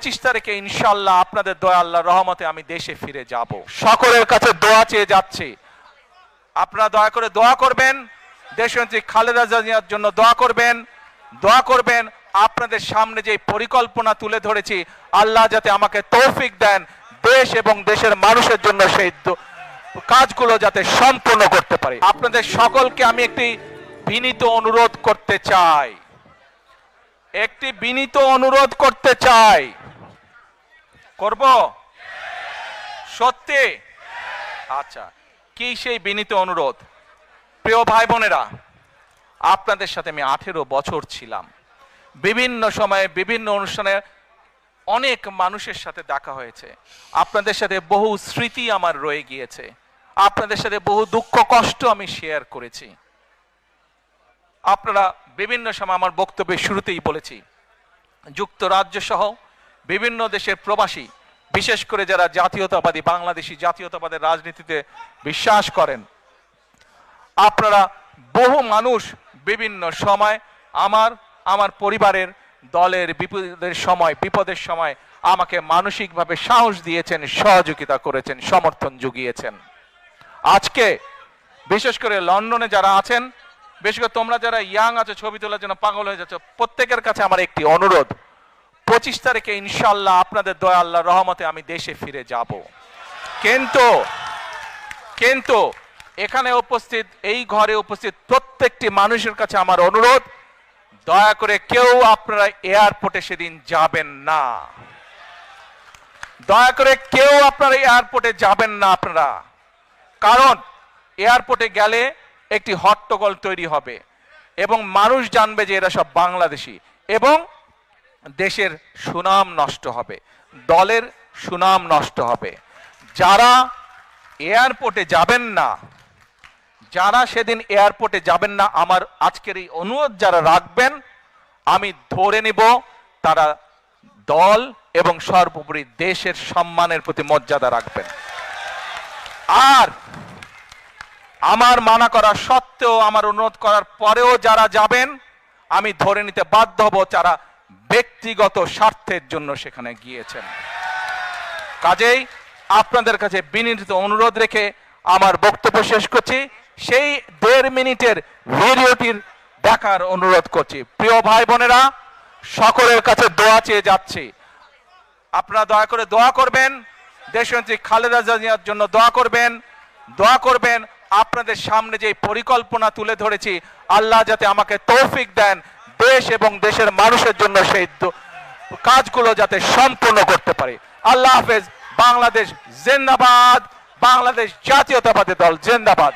25 তারিখে ইনশাআল্লাহ আপনাদের দয়া আল্লাহর রহমতে আমি দেশে ফিরে যাব। সকলের কাছে দোয়া চেয়ে যাচ্ছি, আপনারা দয়া করে দোয়া করবেন, দেশনেত্রী খালেদা জিয়ার জন্য দোয়া করবেন। আপনাদের সামনে যে পরিকল্পনা তুলে ধরেছি, আল্লাহ যাতে আমাকে তৌফিক দেন দেশ এবং দেশের মানুষের জন্য সেই কাজগুলো যাতে সম্পূর্ণ করতে পারি। আপনাদের সকলকে আমি একটি বিনীত অনুরোধ করতে চাই, করব সত্যি? আচ্ছা, কি সেই বিনীত অনুরোধ? প্রিয় ভাই বোনেরা, আপনাদের সাথে আমি 18 বছর ছিলাম, বিভিন্ন সময়ে বিভিন্ন অনুষ্ঠানে অনেক মানুষের সাথে দেখা হয়েছে, আপনাদের সাথে বহু স্মৃতি আমার রয়ে গিয়েছে, আপনাদের সাথে বহু দুঃখ কষ্ট আমি শেয়ার করেছি। আপনারা বিভিন্ন সময় আমার বক্তব্যের শুরুতেই বলেছি, যুক্তরাজ্য সহ বিভিন্ন দেশের প্রবাসী, বিশেষ করে যারা জাতীয়তাবাদী বাংলাদেশি জাতীয়তাবাদের রাজনীতিতে বিশ্বাস করেন, আপনারা বহু মানুষ বিভিন্ন সময় আমার পরিবারের দলের বিপদের সময় আমাকে মানসিকভাবে সাহস দিয়েছেন, সহযোগিতা করেছেন, সমর্থন জুগিয়েছেন। আজকে বিশেষ করে লন্ডনে যারা আছেন, বিশেষ করে তোমরা যারা ইয়াং আছো, ছবি তোলার জন্য পাগল হয়ে যাচ্ছ, প্রত্যেকের কাছে আমার একটি অনুরোধ, 25 তারিখে ইনশাআল্লাহ আপনাদের দয়া আল্লাহর রহমতে আমি দেশে ফিরে যাব। কিন্তু এখানে উপস্থিত, এই ঘরে উপস্থিত প্রত্যেকটি মানুষের কাছে আমার অনুরোধ, দয়া করে কেউ আপনারা এয়ারপোর্টে সেদিন যাবেন না, আপনারা, কারণ এয়ারপোর্টে গেলে একটি হট্টগোল তৈরি হবে এবং মানুষ জানবে যে এরা সব বাংলাদেশি, এবং দেশের সুনাম নষ্ট হবে, দলের সুনাম নষ্ট হবে। যারা সেদিন এয়ারপোর্টে যাবেন না, আমার আজকের এই অনুরোধ যারা রাখবেন, আমি ধরে নিব তারা দল এবং সর্বোপরি দেশের সম্মানের প্রতি মর্যাদা রাখবেন। আর আমার মানা করা সত্ত্বেও, আমার অনুরোধ করার পরেও যারা যাবেন, আমি ধরে নিতে বাধ্য হব যারা ব্যক্তিগত স্বার্থের জন্য সেখানে গিয়েছেন। কাজেই আপনাদের কাছে বিনীত অনুরোধ রেখে আমার বক্তব্য শেষ করছি। সেই 1.5 মিনিটের ভিডিওটির দেখার অনুরোধ করছি। প্রিয় ভাই বোনেরা, সকলের কাছে দোয়া চেয়ে যাচ্ছি, আপনারা দয়া করে দোয়া করবেন, দেশনেত্রী খালেদা জিয়ার জন্য দোয়া করবেন। আপনাদের সামনে যে পরিকল্পনা তুলে ধরেছি, আল্লাহ যাতে আমাকে তৌফিক দেন দেশ এবং দেশের মানুষের জন্য সেই কাজগুলো যাতে সম্পূর্ণ করতে পারি। আল্লাহ হাফেজ। বাংলাদেশ জিন্দাবাদ, বাংলাদেশ জাতীয়তাবাদী দল জিন্দাবাদ।